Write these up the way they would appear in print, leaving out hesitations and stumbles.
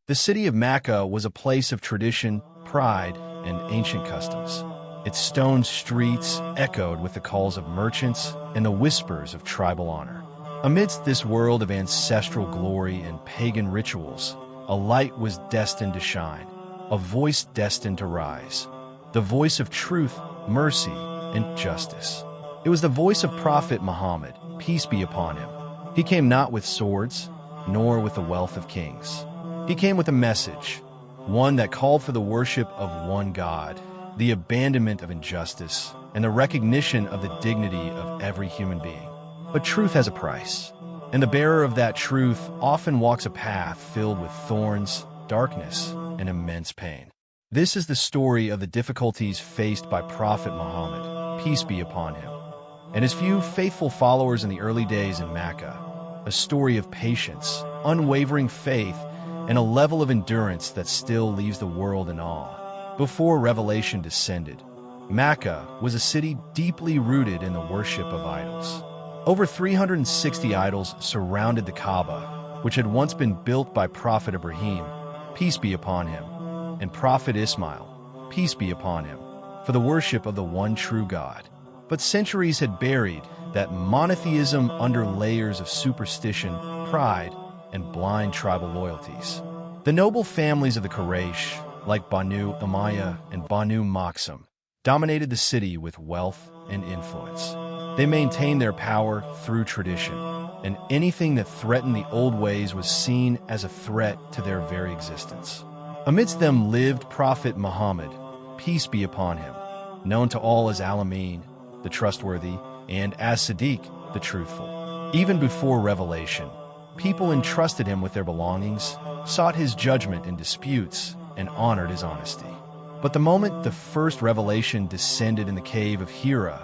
The city of Makkah was a place of tradition, pride, and ancient customs. Its stone streets echoed with the calls of merchants and the whispers of tribal honor. Amidst this world of ancestral glory and pagan rituals, a light was destined to shine, a voice destined to rise. The voice of truth, mercy, and justice. It was the voice of Prophet Muhammad, peace be upon him. He came not with swords, nor with the wealth of kings. He came with a message, one that called for the worship of one God, the abandonment of injustice, and the recognition of the dignity of every human being. But truth has a price, and the bearer of that truth often walks a path filled with thorns, darkness, and immense pain. This is the story of the difficulties faced by Prophet Muhammad, peace be upon him, and his few faithful followers in the early days in Makkah, a story of patience, unwavering faith, and a level of endurance that still leaves the world in awe. Before revelation descended, Makkah was a city deeply rooted in the worship of idols. Over 360 idols surrounded the Kaaba, which had once been built by Prophet Ibrahim, peace be upon him, and Prophet Ismail, peace be upon him, for the worship of the one true God. But centuries had buried that monotheism under layers of superstition, pride, and blind tribal loyalties. The noble families of the Quraysh, like Banu Umayyah and Banu Makhzum, dominated the city with wealth and influence. They maintained their power through tradition, and anything that threatened the old ways was seen as a threat to their very existence. Amidst them lived Prophet Muhammad, peace be upon him, known to all as Al-Amin, the trustworthy, and as Siddiq, the truthful. Even before revelation, people entrusted him with their belongings, sought his judgment in disputes, and honored his honesty. But the moment the first revelation descended in the cave of Hira,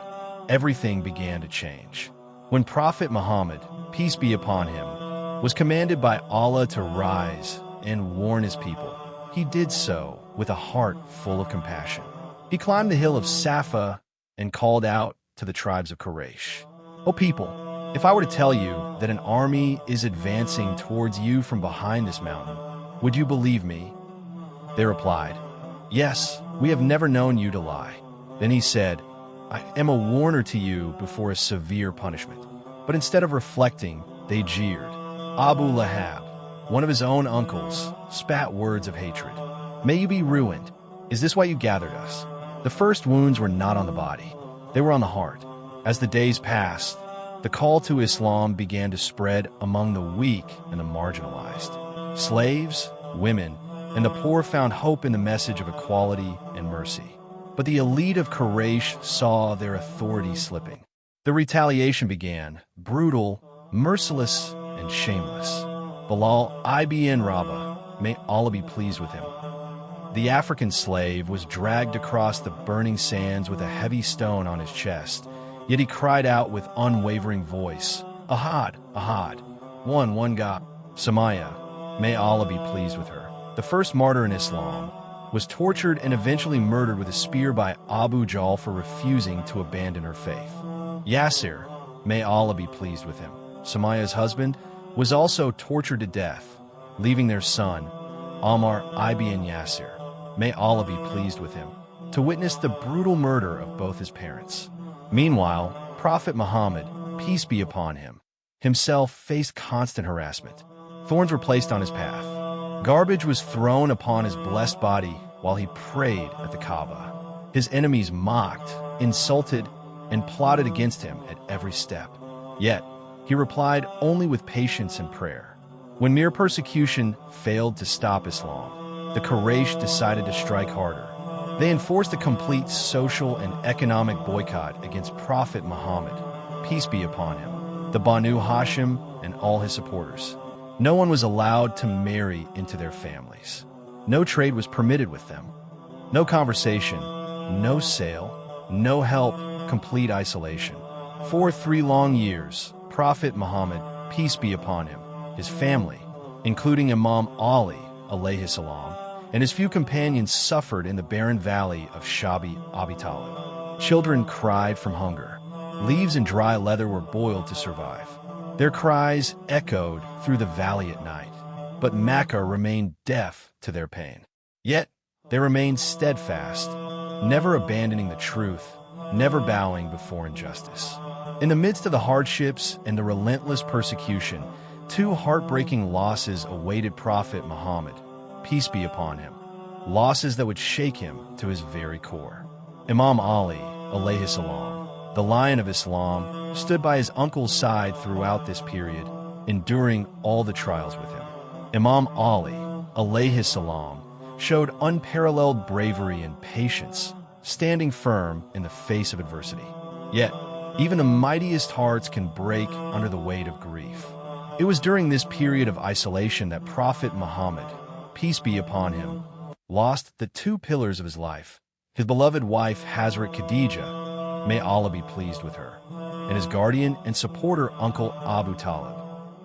everything began to change. When Prophet Muhammad, peace be upon him, was commanded by Allah to rise and warn his people, he did so with a heart full of compassion. He climbed the hill of Safa and called out to the tribes of Quraysh, "O people, if I were to tell you that an army is advancing towards you from behind this mountain, would you believe me?" They replied, "Yes, we have never known you to lie." Then he said, "I am a warner to you before a severe punishment." But instead of reflecting, they jeered. Abu Lahab, one of his own uncles, spat words of hatred. "May you be ruined. Is this why you gathered us?" The first wounds were not on the body. They were on the heart. As the days passed, the call to Islam began to spread among the weak and the marginalized. Slaves, women, and the poor found hope in the message of equality and mercy. But the elite of Quraysh saw their authority slipping. The retaliation began, brutal, merciless, and shameless. Bilal ibn Rabah, may Allah be pleased with him, the African slave, was dragged across the burning sands with a heavy stone on his chest, yet he cried out with unwavering voice, "Ahad, Ahad, one God." Sumaya, may Allah be pleased with her, the first martyr in Islam, was tortured and eventually murdered with a spear by Abu Jahl for refusing to abandon her faith. Yasir, may Allah be pleased with him, Sumaya's husband, was also tortured to death, leaving their son, Ammar ibn Yasir, may Allah be pleased with him, to witness the brutal murder of both his parents. Meanwhile, Prophet Muhammad, peace be upon him, himself faced constant harassment. Thorns were placed on his path. Garbage was thrown upon his blessed body while he prayed at the Kaaba. His enemies mocked, insulted, and plotted against him at every step. Yet, he replied only with patience and prayer. When mere persecution failed to stop Islam, the Quraysh decided to strike harder. They enforced a complete social and economic boycott against Prophet Muhammad, peace be upon him, the Banu Hashim, and all his supporters. No one was allowed to marry into their families. No trade was permitted with them. No conversation, no sale, no help, complete isolation. For 3 long years, Prophet Muhammad, peace be upon him, his family, including Imam Ali, alayhi salam, and his few companions suffered in the barren valley of Shabi Abi Talib. Children cried from hunger. Leaves and dry leather were boiled to survive. Their cries echoed through the valley at night. but Makkah remained deaf to their pain. Yet, they remained steadfast, never abandoning the truth, never bowing before injustice. In the midst of the hardships and the relentless persecution, two heartbreaking losses awaited Prophet Muhammad, peace be upon him, losses that would shake him to his very core. Imam Ali, alayhi salam, the Lion of Islam, stood by his uncle's side throughout this period, enduring all the trials with him. Imam Ali, alayhi salam, showed unparalleled bravery and patience, standing firm in the face of adversity. Yet, even the mightiest hearts can break under the weight of grief. It was during this period of isolation that Prophet Muhammad, peace be upon him, lost the two pillars of his life, his beloved wife Hazrat Khadija, may Allah be pleased with her, and his guardian and supporter uncle Abu Talib,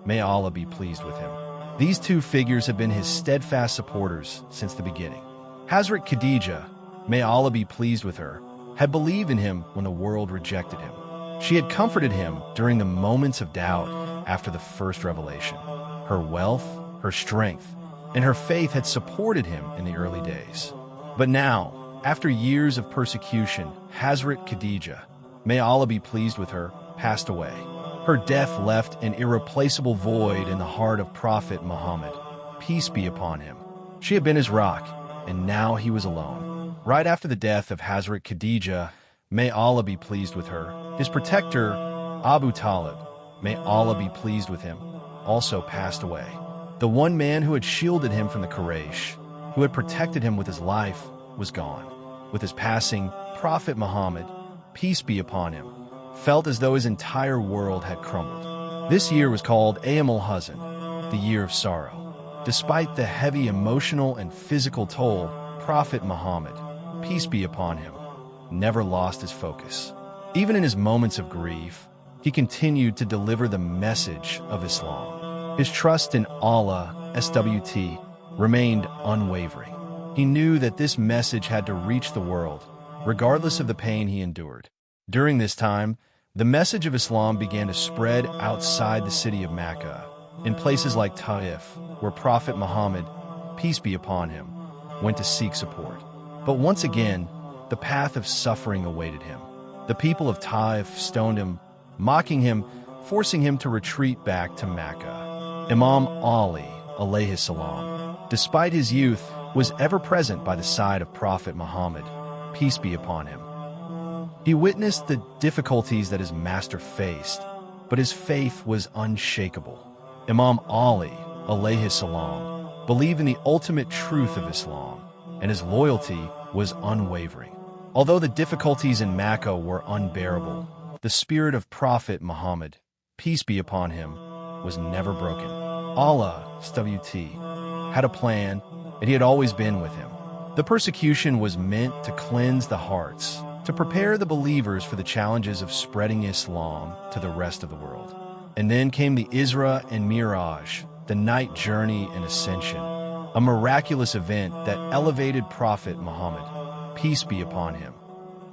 may Allah be pleased with him. These two figures have been his steadfast supporters since the beginning. Hazrat Khadija, may Allah be pleased with her, had believed in him when the world rejected him. She had comforted him during the moments of doubt after the first revelation. Her wealth, her strength, and her faith had supported him in the early days. But now, after years of persecution, Hazrat Khadija, may Allah be pleased with her, passed away. Her death left an irreplaceable void in the heart of Prophet Muhammad, peace be upon him. She had been his rock, and now he was alone. Right after the death of Hazrat Khadija, may Allah be pleased with her, his protector, Abu Talib, may Allah be pleased with him, also passed away. The one man who had shielded him from the Quraysh, who had protected him with his life, was gone. With his passing, Prophet Muhammad, peace be upon him, felt as though his entire world had crumbled. This year was called Aam al-Huzn, the year of sorrow. Despite the heavy emotional and physical toll, Prophet Muhammad, peace be upon him, never lost his focus. Even in his moments of grief, he continued to deliver the message of Islam. His trust in Allah, SWT, remained unwavering. He knew that this message had to reach the world, regardless of the pain he endured. During this time, the message of Islam began to spread outside the city of Makkah, in places like Taif, where Prophet Muhammad, peace be upon him, went to seek support. But once again, the path of suffering awaited him. The people of Taif stoned him, mocking him, forcing him to retreat back to Makkah. Imam Ali, alayhi salam, despite his youth, was ever present by the side of Prophet Muhammad, peace be upon him. He witnessed the difficulties that his master faced, but his faith was unshakable. Imam Ali, alayhi salam, believed in the ultimate truth of Islam, and his loyalty was unwavering. Although the difficulties in Makkah were unbearable, the spirit of Prophet Muhammad, peace be upon him, was never broken. Allah, SWT, had a plan, and he had always been with him. The persecution was meant to cleanse the hearts, to prepare the believers for the challenges of spreading Islam to the rest of the world. And then came the Isra and Miraj, the night journey and ascension, a miraculous event that elevated Prophet Muhammad, peace be upon him,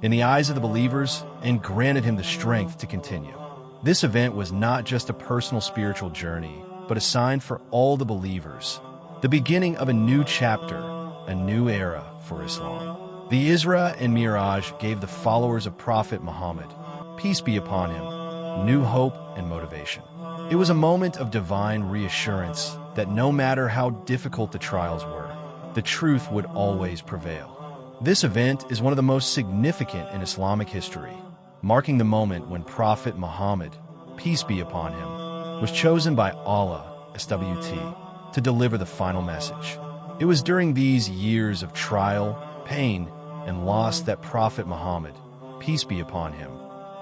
in the eyes of the believers and granted him the strength to continue. This event was not just a personal spiritual journey, but a sign for all the believers, the beginning of a new chapter, a new era for Islam. The Isra and Miraj gave the followers of Prophet Muhammad, peace be upon him, new hope and motivation. It was a moment of divine reassurance that no matter how difficult the trials were, the truth would always prevail. This event is one of the most significant in Islamic history, marking the moment when Prophet Muhammad, peace be upon him, was chosen by Allah, SWT, to deliver the final message. It was during these years of trial, pain, and loss that Prophet Muhammad, peace be upon him,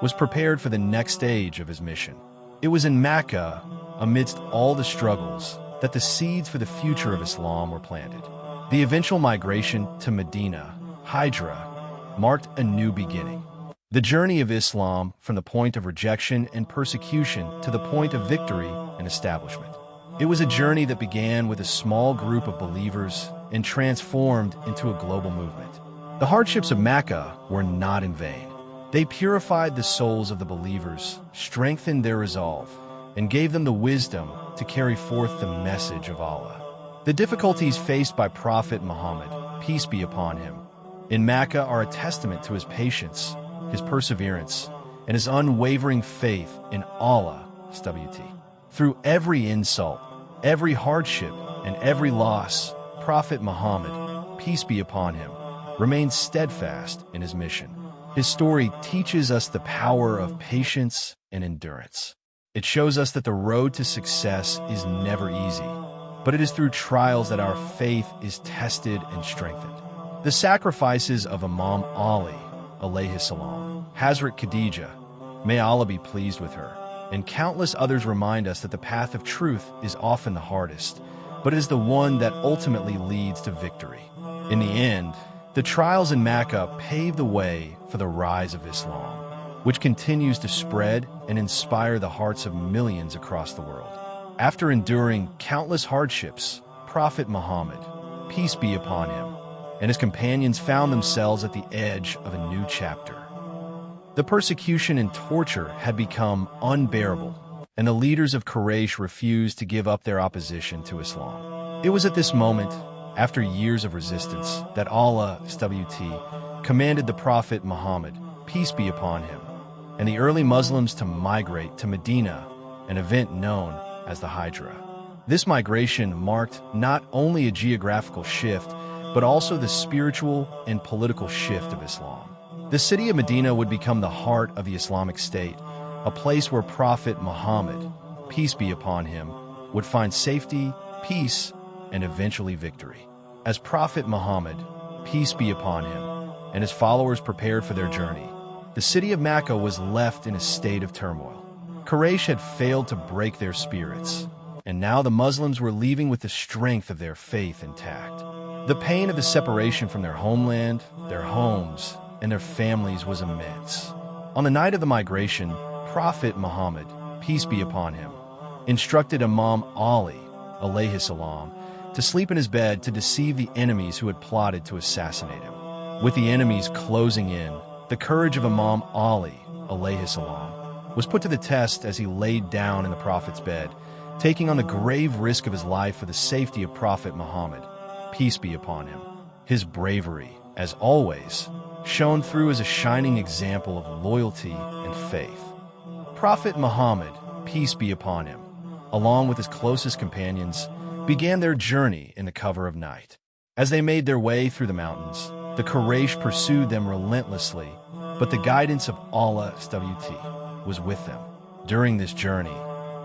was prepared for the next stage of his mission. It was in Makkah, amidst all the struggles, that the seeds for the future of Islam were planted. The eventual migration to Medina, Hijra, marked a new beginning. The journey of Islam from the point of rejection and persecution to the point of victory and establishment. It was a journey that began with a small group of believers and transformed into a global movement. The hardships of Makkah were not in vain. They purified the souls of the believers, strengthened their resolve, and gave them the wisdom to carry forth the message of Allah. The difficulties faced by Prophet Muhammad, peace be upon him, in Makkah are a testament to his patience, his perseverance, and his unwavering faith in Allah-SWT. Through every insult, every hardship, and every loss, Prophet Muhammad, peace be upon him, remained steadfast in his mission. His story teaches us the power of patience and endurance. It shows us that the road to success is never easy, but it is through trials that our faith is tested and strengthened. The sacrifices of Imam Ali, alayhi salam, Hazrat Khadijah, may Allah be pleased with her, and countless others remind us that the path of truth is often the hardest, but it is the one that ultimately leads to victory. In the end, the trials in Makkah paved the way for the rise of Islam, which continues to spread and inspire the hearts of millions across the world. After enduring countless hardships, Prophet Muhammad, peace be upon him, and his companions found themselves at the edge of a new chapter. The persecution and torture had become unbearable, and the leaders of Quraysh refused to give up their opposition to Islam. It was at this moment, after years of resistance, that Allah-SWT commanded the Prophet Muhammad, peace be upon him, and the early Muslims to migrate to Medina, an event known as the Hijra. This migration marked not only a geographical shift, but also the spiritual and political shift of Islam. The city of Medina would become the heart of the Islamic State, a place where Prophet Muhammad, peace be upon him, would find safety, peace, and eventually victory. As Prophet Muhammad, peace be upon him, and his followers prepared for their journey, the city of Makkah was left in a state of turmoil. Quraysh had failed to break their spirits, and now the Muslims were leaving with the strength of their faith intact. The pain of the separation from their homeland, their homes, and their families was immense. On the night of the migration, Prophet Muhammad, peace be upon him, instructed Imam Ali, alayhi salam, to sleep in his bed to deceive the enemies who had plotted to assassinate him. With the enemies closing in, the courage of Imam Ali, alayhi salam, was put to the test as he laid down in the Prophet's bed, taking on the grave risk of his life for the safety of Prophet Muhammad, peace be upon him. His bravery, as always, shone through as a shining example of loyalty and faith. Prophet Muhammad, peace be upon him, along with his closest companions, began their journey in the cover of night. As they made their way through the mountains, the Quraysh pursued them relentlessly, but the guidance of Allah-SWT was with them. During this journey,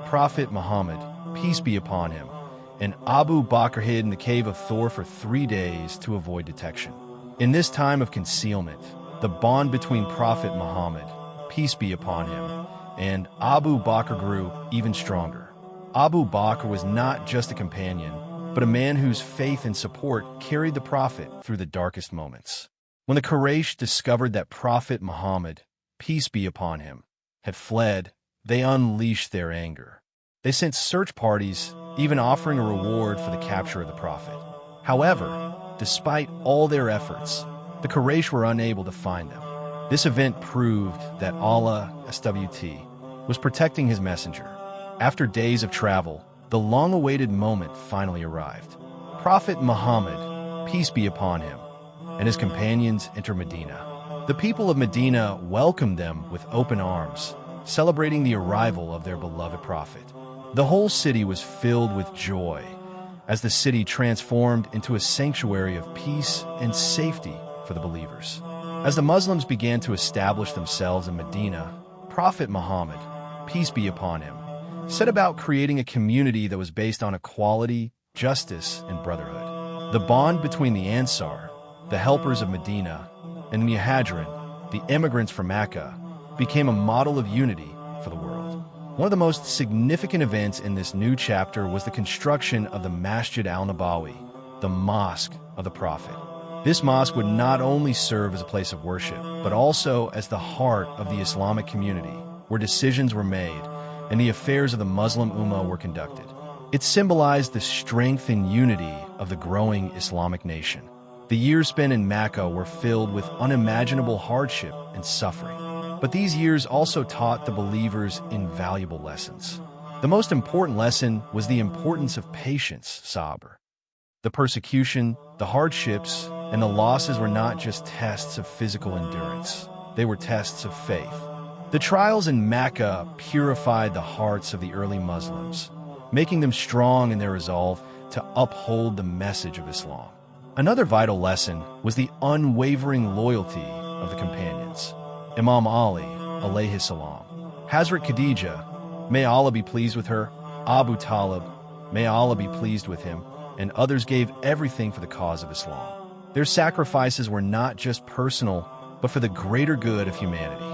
Prophet Muhammad, peace be upon him, and Abu Bakr hid in the cave of Thor for 3 days to avoid detection. In this time of concealment, the bond between Prophet Muhammad, peace be upon him, and Abu Bakr grew even stronger. Abu Bakr was not just a companion, but a man whose faith and support carried the Prophet through the darkest moments. When the Quraysh discovered that Prophet Muhammad, peace be upon him, had fled, they unleashed their anger. They sent search parties, even offering a reward for the capture of the Prophet. However, despite all their efforts, the Quraysh were unable to find them. This event proved that Allah-SWT was protecting his messenger. After days of travel, the long-awaited moment finally arrived. Prophet Muhammad, peace be upon him, and his companions entered Medina. The people of Medina welcomed them with open arms, celebrating the arrival of their beloved Prophet. The whole city was filled with joy, as the city transformed into a sanctuary of peace and safety for the believers. As the Muslims began to establish themselves in Medina, Prophet Muhammad, peace be upon him, set about creating a community that was based on equality, justice, and brotherhood. The bond between the Ansar, the helpers of Medina, and the Muhajirin, the immigrants from Makkah, became a model of unity for the world. One of the most significant events in this new chapter was the construction of the Masjid al-Nabawi, the Mosque of the Prophet. This mosque would not only serve as a place of worship, but also as the heart of the Islamic community, where decisions were made and the affairs of the Muslim Ummah were conducted. It symbolized the strength and unity of the growing Islamic nation. The years spent in Makkah were filled with unimaginable hardship and suffering. But these years also taught the believers invaluable lessons. The most important lesson was the importance of patience, sabr. The persecution, the hardships, and the losses were not just tests of physical endurance. They were tests of faith. The trials in Makkah purified the hearts of the early Muslims, making them strong in their resolve to uphold the message of Islam. Another vital lesson was the unwavering loyalty of the companions. Imam Ali, alayhi salam, Hazrat Khadija, may Allah be pleased with her, Abu Talib, may Allah be pleased with him, and others gave everything for the cause of Islam. Their sacrifices were not just personal, but for the greater good of humanity.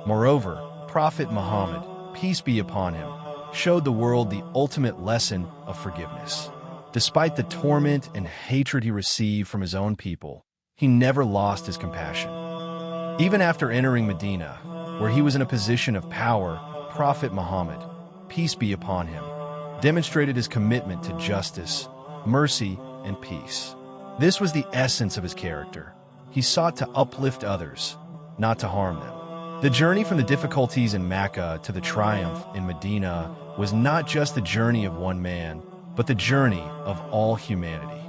Moreover, Prophet Muhammad, peace be upon him, showed the world the ultimate lesson of forgiveness. Despite the torment and hatred he received from his own people, he never lost his compassion. Even after entering Medina, where he was in a position of power, Prophet Muhammad, peace be upon him, demonstrated his commitment to justice, mercy, and peace. This was the essence of his character. He sought to uplift others, not to harm them. The journey from the difficulties in Makkah to the triumph in Medina was not just the journey of one man, but the journey of all humanity.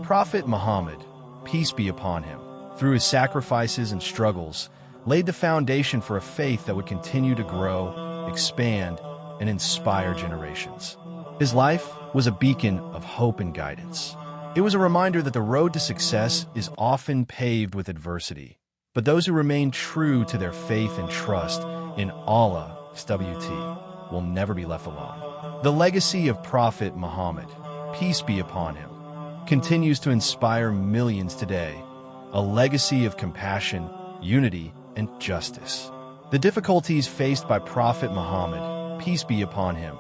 Prophet Muhammad, peace be upon him, through his sacrifices and struggles, laid the foundation for a faith that would continue to grow, expand, and inspire generations. His life was a beacon of hope and guidance. It was a reminder that the road to success is often paved with adversity, but those who remain true to their faith and trust in Allah will never be left alone. The legacy of Prophet Muhammad, peace be upon him, continues to inspire millions today, a legacy of compassion, unity, and justice. The difficulties faced by Prophet Muhammad, peace be upon him,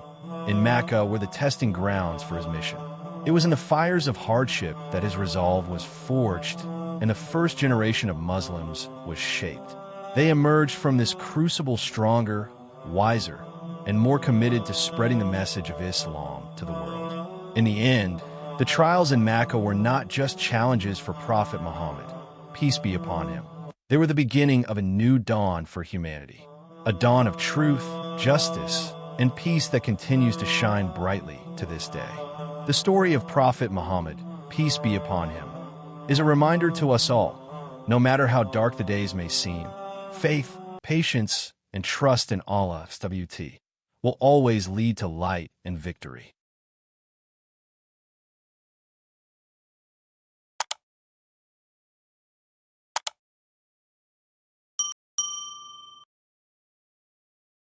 in Makkah were the testing grounds for his mission. It was in the fires of hardship that his resolve was forged and the first generation of Muslims was shaped. They emerged from this crucible stronger, wiser, and more committed to spreading the message of Islam to the world. In the end, the trials in Makkah were not just challenges for Prophet Muhammad, peace be upon him. They were the beginning of a new dawn for humanity, a dawn of truth, justice, and peace that continues to shine brightly to this day. The story of Prophet Muhammad, peace be upon him, is a reminder to us all, no matter how dark the days may seem, faith, patience, and trust in Allah will always lead to light and victory.